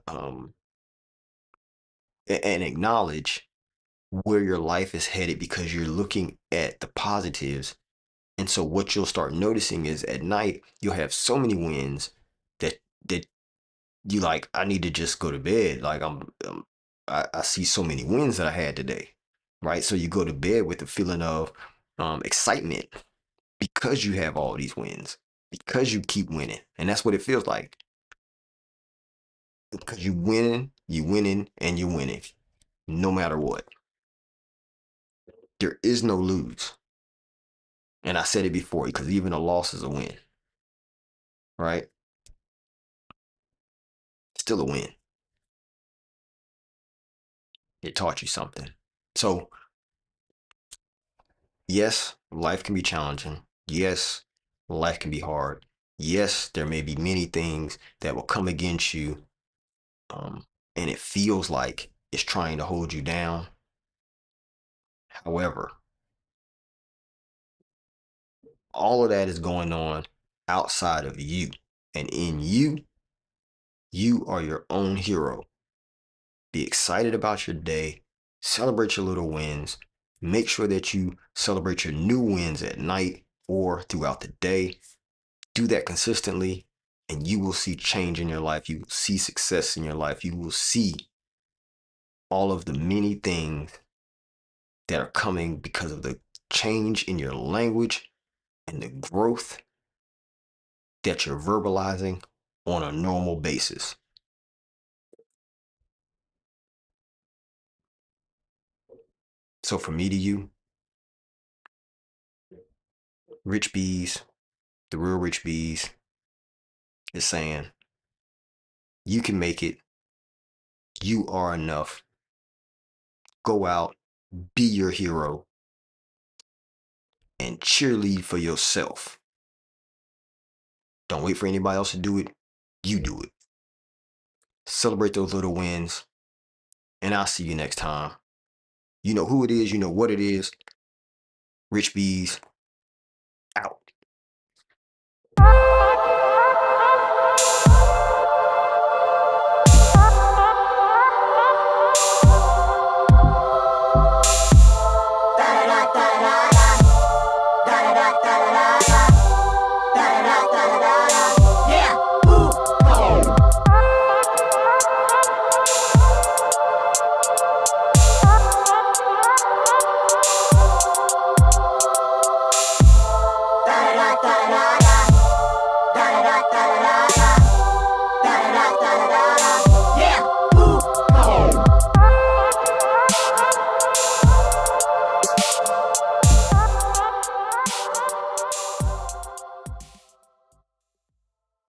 and acknowledge where your life is headed because you're looking at the positives. And so what you'll start noticing is at night you'll have so many wins that you like, I need to just go to bed. Like I see so many wins that I had today, right? So you go to bed with the feeling of excitement because you have all these wins, because you keep winning, and that's what it feels like. Because you winning, and you're winning, no matter what. There is no lose, and I said it before because even a loss is a win, right? Still a win. It taught you something. So yes, life can be challenging. Yes, life can be hard. Yes, there may be many things that will come against you, and it feels like it's trying to hold you down. However, all of that is going on outside of you. And in you, you are your own hero. Be excited about your day. Celebrate your little wins. Make sure that you celebrate your new wins at night or throughout the day. Do that consistently, and you will see change in your life. You will see success in your life. You will see all of the many things that are coming because of the change in your language and the growth that you're verbalizing on a normal basis. So, from me to you, Rich Bees, the real Rich Bees, is saying, you can make it. You are enough. Go out, be your hero, and cheerlead for yourself. Don't wait for anybody else to do it. You do it. Celebrate those little wins, and I'll see you next time. You know who it is, you know what it is. Rich Bees,